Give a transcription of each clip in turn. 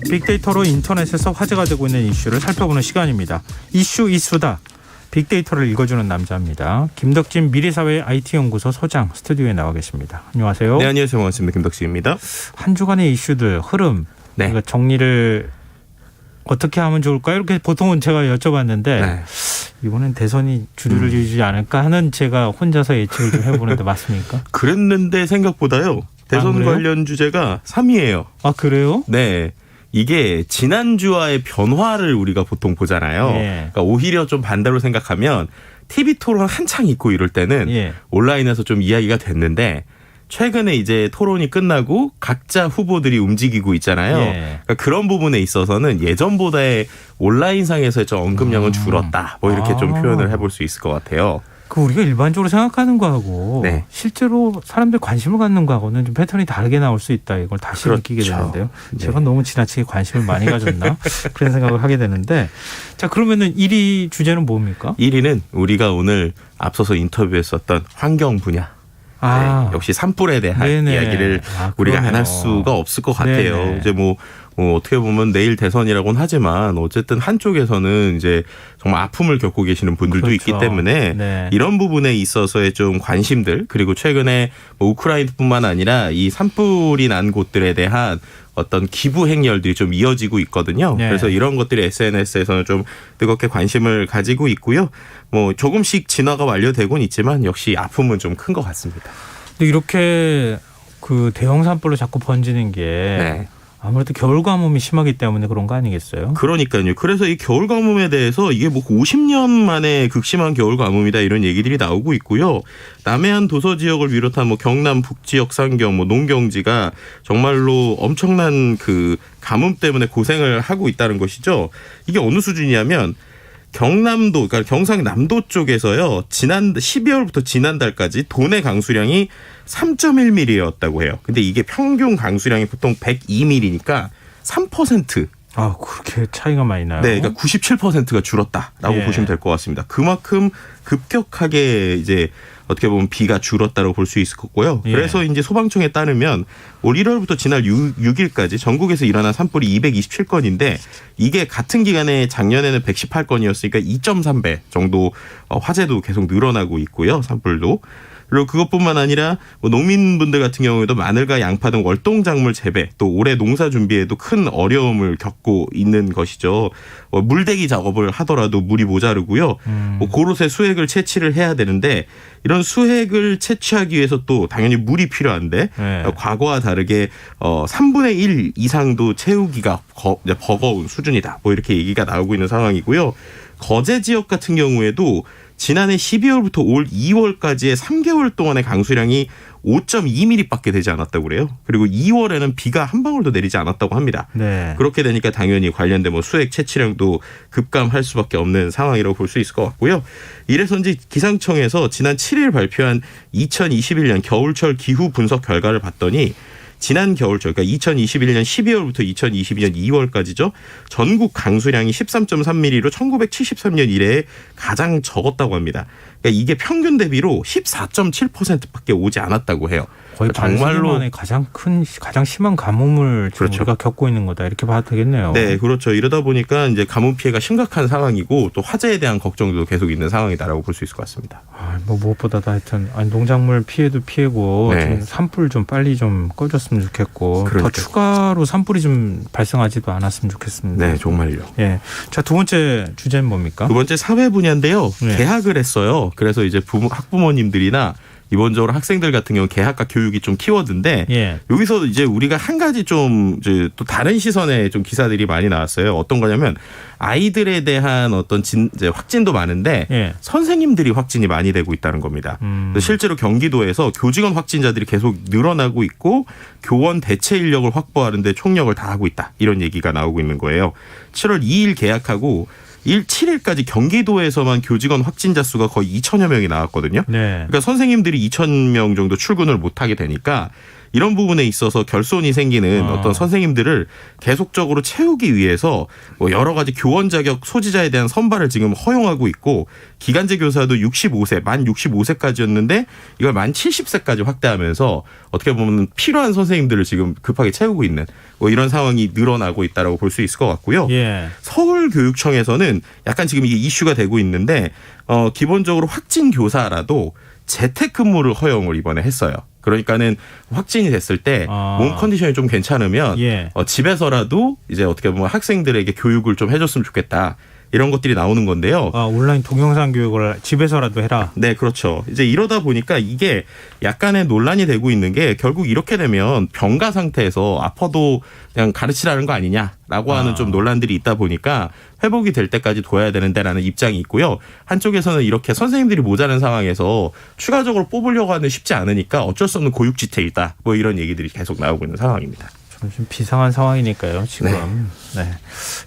빅데이터로 인터넷에서 화제가 되고 있는 이슈를 살펴보는 시간입니다. 이슈 이수다. 빅데이터를 읽어주는 남자입니다. 김덕진 미래사회 IT연구소 소장 스튜디오에 나와 계십니다. 안녕하세요. 네, 안녕하세요. 반갑습니다. 김덕진입니다. 한 주간의 이슈들 흐름 그러니까 정리를 어떻게 하면 좋을까요? 이렇게 보통은 제가 여쭤봤는데 이번엔 대선이 주류를 이루지 않을까 하는 제가 혼자서 예측을 좀 해보는데 맞습니까? 그랬는데 생각보다요. 대선 관련 주제가 3위예요. 아, 그래요? 네. 이게 지난주와의 변화를 우리가 보통 보잖아요. 그러니까 오히려 좀 반대로 생각하면 TV 토론 한창 있고 이럴 때는 온라인에서 좀 이야기가 됐는데 최근에 이제 토론이 끝나고 각자 후보들이 움직이고 있잖아요. 그러니까 그런 부분에 있어서는 예전보다의 온라인상에서의 좀 언급량은 줄었다. 뭐 이렇게 좀 표현을 해볼 수 있을 것 같아요. 그 우리가 일반적으로 생각하는 거하고 실제로 사람들 관심을 갖는 거하고는 좀 패턴이 다르게 나올 수 있다. 이걸 다시 느끼게 되는데요. 제가 너무 지나치게 관심을 많이 가졌나? 그런 생각을 하게 되는데 자, 그러면은 1위 주제는 뭡니까? 1위는 우리가 오늘 앞서서 인터뷰했었던 환경 분야. 네, 역시 산불에 대한 이야기를 우리가 안 할 수가 없을 것 같아요. 이제 뭐 어떻게 보면 내일 대선이라고는 하지만 어쨌든 한쪽에서는 이제 정말 아픔을 겪고 계시는 분들도 있기 때문에 이런 부분에 있어서의 좀 관심들 그리고 최근에 뭐 우크라이나뿐만 아니라 이 산불이 난 곳들에 대한 어떤 기부 행렬들이 좀 이어지고 있거든요. 그래서 이런 것들이 SNS에서는 좀 뜨겁게 관심을 가지고 있고요. 뭐 조금씩 진화가 완료되고는 있지만 역시 아픔은 좀 큰 것 같습니다. 근데 이렇게 그 대형 산불로 자꾸 번지는 게 아무래도 겨울 가뭄이 심하기 때문에 그런 거 아니겠어요? 그러니까요. 그래서 이 겨울 가뭄에 대해서 이게 뭐 50년 만에 극심한 겨울 가뭄이다 이런 얘기들이 나오고 있고요. 남해안 도서 지역을 비롯한 뭐 경남 북지역 상경 뭐 농경지가 정말로 엄청난 그 가뭄 때문에 고생을 하고 있다는 것이죠. 이게 어느 수준이냐면 경남도 그러니까 경상남도 쪽에서요. 지난 12월부터 지난달까지 도내 강수량이 3.1mm였다고 해요. 근데 이게 평균 강수량이 보통 102mm니까 3%. 아, 그렇게 차이가 많이 나요? 네, 그러니까 97%가 줄었다라고 보시면 될 것 같습니다. 그만큼 급격하게 이제 어떻게 보면 비가 줄었다고 볼 수 있을 거고요. 그래서 이제 소방청에 따르면 올 1월부터 지난 6일까지 전국에서 일어난 산불이 227건인데 이게 같은 기간에 작년에는 118건이었으니까 2.3배 정도 화재도 계속 늘어나고 있고요. 산불도. 그리고 그것뿐만 아니라 뭐 농민분들 같은 경우에도 마늘과 양파 등 월동작물 재배 또 올해 농사 준비에도 큰 어려움을 겪고 있는 것이죠. 물대기 작업을 하더라도 물이 모자르고요. 뭐 그곳에 수액을 채취를 해야 되는데 이런 수액을 채취하기 위해서 또 당연히 물이 필요한데 과거와 다르게 3분의 1 이상도 채우기가 버거운 수준이다. 뭐 이렇게 얘기가 나오고 있는 상황이고요. 거제 지역 같은 경우에도 지난해 12월부터 올 2월까지의 3개월 동안의 강수량이 5.2mm밖에 되지 않았다고 그래요. 그리고 2월에는 비가 한 방울도 내리지 않았다고 합니다. 그렇게 되니까 당연히 관련된 뭐 수액 채취량도 급감할 수밖에 없는 상황이라고 볼 수 있을 것 같고요. 이래서인지 기상청에서 지난 7일 발표한 2021년 겨울철 기후 분석 결과를 봤더니 지난 겨울철 그러니까 2021년 12월부터 2022년 2월까지죠. 전국 강수량이 13.3mm로 1973년 이래에 가장 적었다고 합니다. 그러니까 이게 평균 대비로 14.7%밖에 오지 않았다고 해요. 거의 정말로 만에 가장 심한 가뭄을 지금 우리가 겪고 있는 거다 이렇게 봐도 되겠네요. 네, 그렇죠. 이러다 보니까 이제 가뭄 피해가 심각한 상황이고 또 화재에 대한 걱정도 계속 있는 상황이다라고 볼 수 있을 것 같습니다. 뭐 무엇보다도 하여튼 농작물 피해도 피해고 좀 산불 좀 빨리 좀 꺼졌으면 좋겠고 더 추가로 산불이 좀 발생하지도 않았으면 좋겠습니다. 네, 정말요. 자, 두 번째 주제는 뭡니까? 두 번째 사회 분야인데요. 개학을 했어요. 그래서 이제 학부모님들이나 이번적으로 학생들 같은 경우 개학과 교육이 좀 키워드인데 여기서 이제 우리가 한 가지 좀 이제 또 다른 시선의 좀 기사들이 많이 나왔어요. 어떤 거냐면 아이들에 대한 어떤 이제 확진도 많은데 선생님들이 확진이 많이 되고 있다는 겁니다. 실제로 경기도에서 교직원 확진자들이 계속 늘어나고 있고 교원 대체 인력을 확보하는데 총력을 다하고 있다. 이런 얘기가 나오고 있는 거예요. 7월 2일 개학하고 7일까지 경기도에서만 교직원 확진자 수가 거의 2천여 명이 나왔거든요. 그러니까 선생님들이 2천 명 정도 출근을 못하게 되니까 이런 부분에 있어서 결손이 생기는 어떤 선생님들을 계속적으로 채우기 위해서 뭐 여러 가지 교원 자격 소지자에 대한 선발을 지금 허용하고 있고 기간제 교사도 65세, 만 65세까지였는데 이걸 만 70세까지 확대하면서 어떻게 보면 필요한 선생님들을 지금 급하게 채우고 있는 뭐 이런 상황이 늘어나고 있다라고 볼 수 있을 것 같고요. 예. 서울교육청에서는 약간 지금 이게 이슈가 되고 있는데 기본적으로 확진 교사라도 재택근무를 허용을 이번에 했어요. 그러니까는 확진이 됐을 때 몸 컨디션이 좀 괜찮으면 예. 집에서라도 이제 어떻게 보면 학생들에게 교육을 좀 해줬으면 좋겠다. 이런 것들이 나오는 건데요. 온라인 동영상 교육을 집에서라도 해라. 네, 그렇죠. 이제 이러다 보니까 이게 약간의 논란이 되고 있는 게 결국 이렇게 되면 병가 상태에서 아파도 그냥 가르치라는 거 아니냐라고 하는 좀 논란들이 있다 보니까 회복이 될 때까지 둬야 되는데라는 입장이 있고요. 한쪽에서는 이렇게 선생님들이 모자란 상황에서 추가적으로 뽑으려고 하는 쉽지 않으니까 어쩔 수 없는 고육지책이다. 뭐 이런 얘기들이 계속 나오고 있는 상황입니다. 좀 비상한 상황이니까요. 지금 네.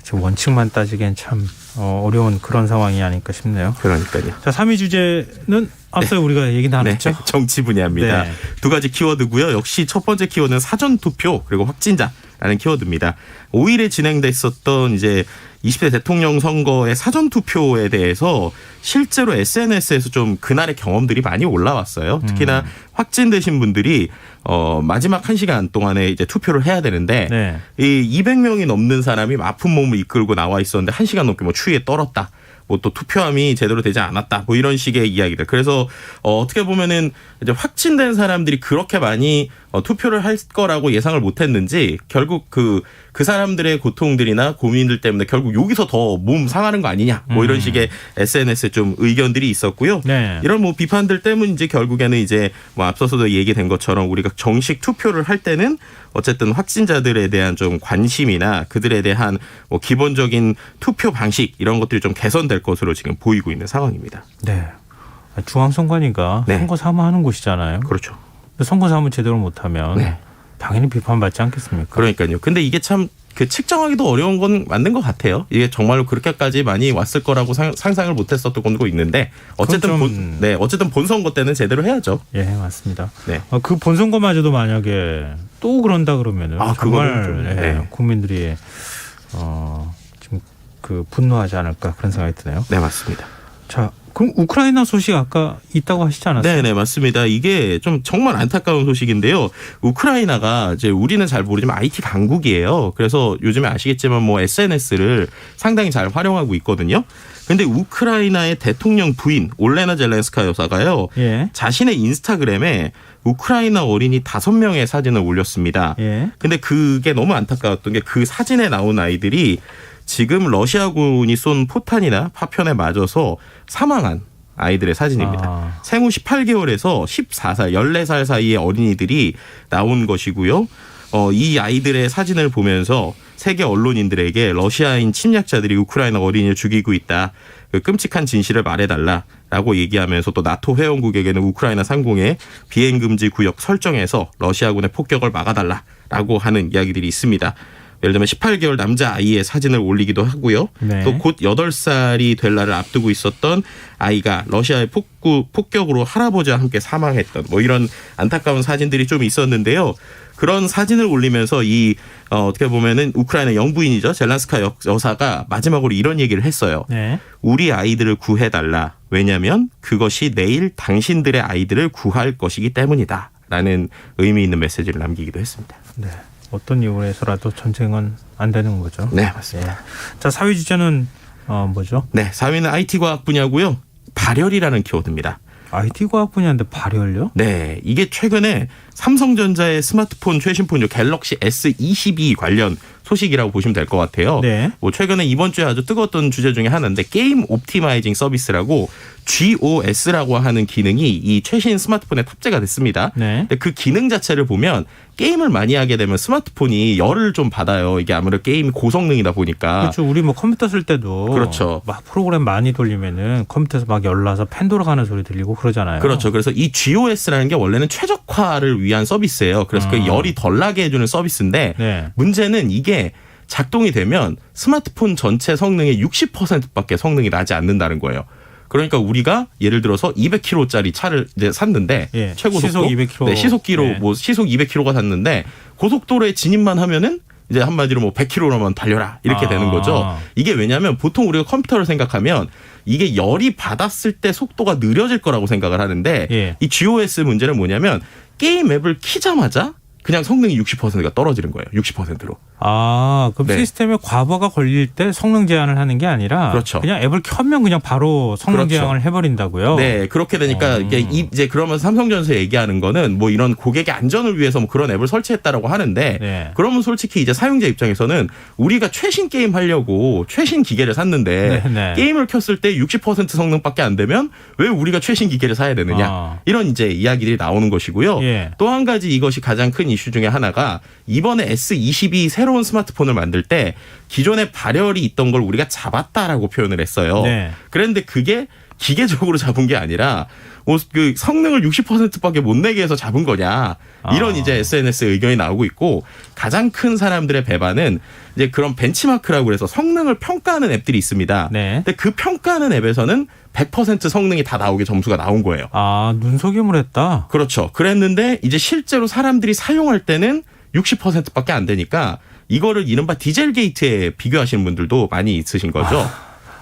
지금 원칙만 따지기엔 참 어려운 그런 상황이 아닐까 싶네요. 그러니까요. 자, 3위 주제는 앞서 우리가 얘기 나눴죠. 네, 정치 분야입니다. 네. 두 가지 키워드고요. 역시 첫 번째 키워드는 사전투표 그리고 확진자라는 키워드입니다. 5일에 진행됐었던 이제 20대 대통령 선거의 사전투표에 대해서 실제로 SNS에서 좀 그날의 경험들이 많이 올라왔어요. 특히나 확진되신 분들이 마지막 1시간 동안에 이제 투표를 해야 되는데 네. 이 200명이 넘는 사람이 아픈 몸을 이끌고 나와 있었는데 1시간 넘게 뭐 추위에 떨었다. 뭐 또 투표함이 제대로 되지 않았다. 뭐 이런 식의 이야기들. 그래서 어떻게 보면은 이제 확진된 사람들이 그렇게 많이 투표를 할 거라고 예상을 못했는지 결국 그 사람들의 고통들이나 고민들 때문에 결국 여기서 더 몸 상하는 거 아니냐. 뭐 이런 식의 SNS에 좀 의견들이 있었고요. 네. 이런 뭐 비판들 때문인지 결국에는 이제 뭐 앞서서도 얘기된 것처럼 우리가 정식 투표를 할 때는 어쨌든 확진자들에 대한 좀 관심이나 그들에 대한 뭐 기본적인 투표 방식 이런 것들이 좀 개선될 것으로 지금 보이고 있는 상황입니다. 네. 중앙선관위가 네. 선거 사무하는 곳이잖아요. 그렇죠. 선거 사무 제대로 못하면 네. 당연히 비판받지 않겠습니까? 그러니까요. 근데 이게 참 그 측정하기도 어려운 건 맞는 것 같아요. 이게 정말로 그렇게까지 많이 왔을 거라고 상상을 못했었던 것도 있는데 어쨌든 어쨌든 본선거 때는 제대로 해야죠. 예, 맞습니다. 네. 그 본선거마저도 만약에 또 그런다 그러면은 정말 좀, 네. 국민들이 지금 그 분노하지 않을까 그런 생각이 드네요. 네, 맞습니다. 자, 그럼 우크라이나 소식 아까 있다고 하시지 않았어요? 네, 맞습니다. 이게 좀 정말 안타까운 소식인데요. 우크라이나가 이제 우리는 잘 모르지만 IT 강국이에요. 그래서 요즘에 아시겠지만 뭐 SNS를 상당히 잘 활용하고 있거든요. 근데 우크라이나의 대통령 부인 올레나 젤렌스카 여사가요. 예. 자신의 인스타그램에 우크라이나 어린이 5명의 사진을 올렸습니다. 예. 근데 그게 너무 안타까웠던 게 그 사진에 나온 아이들이 지금 러시아군이 쏜 포탄이나 파편에 맞아서 사망한 아이들의 사진입니다. 생후 18개월에서 14살, 14살 사이의 어린이들이 나온 것이고요. 이 아이들의 사진을 보면서 세계 언론인들에게 러시아인 침략자들이 우크라이나 어린이를 죽이고 있다. 그 끔찍한 진실을 말해달라라고 얘기하면서 또 나토 회원국에게는 우크라이나 상공에 비행금지 구역 설정해서 러시아군의 폭격을 막아달라라고 하는 이야기들이 있습니다. 예를 들면 18개월 남자아이의 사진을 올리기도 하고요. 네. 또 곧 8살이 될 날을 앞두고 있었던 아이가 러시아의 폭격으로 할아버지와 함께 사망했던 뭐 이런 안타까운 사진들이 좀 있었는데요. 그런 사진을 올리면서 어떻게 보면은 우크라이나 영부인이죠. 젤란스카 여사가 마지막으로 이런 얘기를 했어요. 네. 우리 아이들을 구해달라. 왜냐하면 그것이 내일 당신들의 아이들을 구할 것이기 때문이다. 라는 의미 있는 메시지를 남기기도 했습니다. 네. 어떤 이유로 해서라도 전쟁은 안 되는 거죠. 네, 맞습니다. 네. 자, 4위 주제는 뭐죠? 네, 4위는 IT 과학 분야고요. 발열이라는 키워드입니다. IT 과학 분야인데 발열요? 네, 이게 최근에 삼성전자의 스마트폰 최신폰이죠. 갤럭시 S22 관련 소식이라고 보시면 될 것 같아요. 네. 뭐 최근에 이번 주에 아주 뜨거웠던 주제 중에 하나인데 게임 옵티마이징 서비스라고 GOS라고 하는 기능이 이 최신 스마트폰에 탑재가 됐습니다. 네. 근데 그 기능 자체를 보면 게임을 많이 하게 되면 스마트폰이 열을 좀 받아요. 이게 아무래도 게임 고성능이다 보니까. 그렇죠. 우리 뭐 컴퓨터 쓸 때도 그렇죠. 막 프로그램 많이 돌리면은 컴퓨터에서 막 열나서 팬 돌아가는 소리 들리고 그러잖아요. 그렇죠. 그래서 이 GOS라는 게 원래는 최적화를 위한 서비스예요. 그래서 그 열이 덜 나게 해주는 서비스인데 네. 문제는 이게 작동이 되면 스마트폰 전체 성능의 60%밖에 성능이 나지 않는다는 거예요. 그러니까 우리가 예를 들어서 200km짜리 차를 이제 샀는데 예. 최고 시속 속도 200km. 네, 시속기로 네. 뭐 시속 200km가 샀는데 고속도로에 진입만 하면은 이제 한마디로 뭐 100km로만 달려라 이렇게 되는 거죠. 이게 왜냐하면 보통 우리가 컴퓨터를 생각하면 이게 열이 받았을 때 속도가 느려질 거라고 생각을 하는데 예. 이 GOS 문제는 뭐냐면 게임 앱을 키자마자 그냥 성능이 60%가 떨어지는 거예요. 60%로. 그럼 네. 시스템에 과부하가 걸릴 때 성능 제한을 하는 게 아니라 그렇죠. 그냥 앱을 켜면 그냥 바로 성능 그렇죠. 제한을 해버린다고요? 네, 그렇게 되니까 이게 이제 그러면 삼성전자 얘기하는 거는 뭐 이런 고객의 안전을 위해서 뭐 그런 앱을 설치했다라고 하는데 네. 그러면 솔직히 이제 사용자 입장에서는 우리가 최신 게임 하려고 최신 기계를 샀는데 네. 게임을 켰을 때 60% 성능밖에 안 되면 왜 우리가 최신 기계를 사야 되느냐 이런 이제 이야기들이 나오는 것이고요. 예. 또 한 가지 이것이 가장 큰 이슈 중에 하나가 이번에 S22 새로운 스마트폰을 만들 때 기존에 발열이 있던 걸 우리가 잡았다라고 표현을 했어요. 네. 그런데 그게 기계적으로 잡은 게 아니라 그 성능을 60%밖에 못 내게 해서 잡은 거냐 이런 이제 SNS 의견이 나오고 있고 가장 큰 사람들의 배반은 이제 그런 벤치마크라고 해서 성능을 평가하는 앱들이 있습니다. 네. 근데 그 평가하는 앱에서는 100% 성능이 다 나오게 점수가 나온 거예요. 눈속임을 했다. 그렇죠. 그랬는데 이제 실제로 사람들이 사용할 때는 60%밖에 안 되니까 이거를 이른바 디젤 게이트에 비교하시는 분들도 많이 있으신 거죠.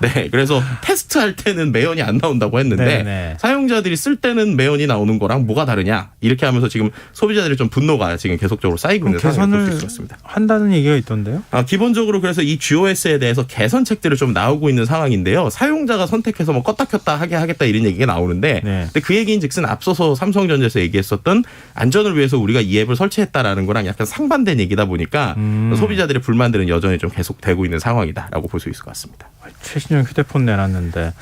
네, 그래서 테스트할 때는 매연이 안 나온다고 했는데 네네. 사용자들이 쓸 때는 매연이 나오는 거랑 뭐가 다르냐 이렇게 하면서 지금 소비자들의 좀 분노가 지금 계속적으로 쌓이고 있는 상황을 볼 수 있었습니다. 한다는 얘기가 있던데요? 기본적으로 그래서 이 GOS에 대해서 개선책들이 좀 나오고 있는 상황인데요. 사용자가 선택해서 뭐 껐다 켰다 하게 하겠다 이런 얘기가 나오는데 네. 근데 그 얘기인즉슨 앞서서 삼성전자에서 얘기했었던 안전을 위해서 우리가 이 앱을 설치했다라는 거랑 약간 상반된 얘기다 보니까 소비자들의 불만들은 여전히 좀 계속되고 있는 상황이다라고 볼 수 있을 것 같습니다. 최신형 휴대폰 내놨는데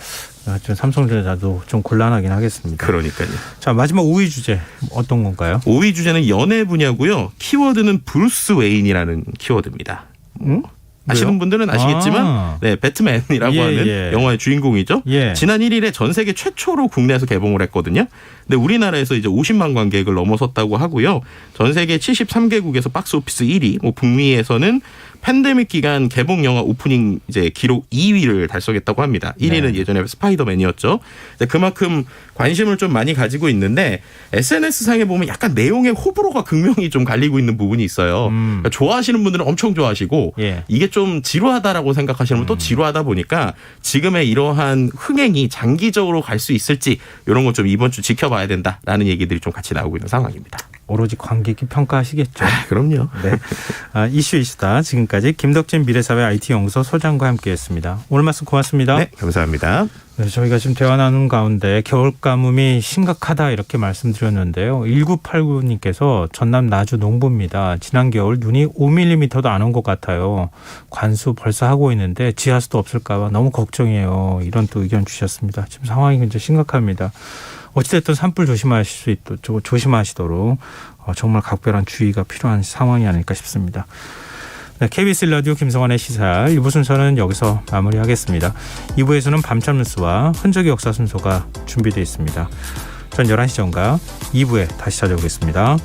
좀 삼성전자도 좀 곤란하긴 하겠습니다. 그러니까요. 자, 마지막 5위 주제 어떤 건가요? 5위 주제는 연애 분야고요. 키워드는 브루스 웨인이라는 키워드입니다. 아시는 분들은 아시겠지만 네, 배트맨이라고 하는 영화의 주인공이죠. 지난 1일에 전 세계 최초로 국내에서 개봉을 했거든요. 근데 우리나라에서 이제 50만 관객을 넘어섰다고 하고요. 전 세계 73개국에서 박스오피스 1위, 뭐 북미에서는 팬데믹 기간 개봉 영화 오프닝 이제 기록 2위를 달성했다고 합니다. 1위는 예전에 스파이더맨이었죠. 그만큼 관심을 좀 많이 가지고 있는데 SNS 상에 보면 약간 내용의 호불호가 극명히 좀 갈리고 있는 부분이 있어요. 그러니까 좋아하시는 분들은 엄청 좋아하시고 이게 좀 지루하다라고 생각하시는 분은 또 지루하다 보니까 지금의 이러한 흥행이 장기적으로 갈 수 있을지 이런 거 좀 이번 주 지켜봐야 된다라는 얘기들이 좀 같이 나오고 있는 상황입니다. 오로지 관객이 평가하시겠죠. 그럼요. 네. 이슈 이슈다. 지금까지 김덕진 미래사회 IT연구소 소장과 함께했습니다. 오늘 말씀 고맙습니다. 네, 감사합니다. 네, 저희가 지금 대화 나눈 가운데 겨울 가뭄이 심각하다 이렇게 말씀드렸는데요. 1989님께서 전남 나주 농부입니다. 지난 겨울 눈이 5mm도 안 온 것 같아요. 관수 벌써 하고 있는데 지하수도 없을까 봐 너무 걱정이에요. 이런 또 의견 주셨습니다. 지금 상황이 굉장히 심각합니다. 어찌됐든 산불 조심하시도록 정말 각별한 주의가 필요한 상황이 아닐까 싶습니다. 네, KBS 라디오 김성환의 시사 1부 순서는 여기서 마무리하겠습니다. 2부에서는 밤참 뉴스와 흔적의 역사 순서가 준비되어 있습니다. 전 11시 전과 2부에 다시 찾아오겠습니다.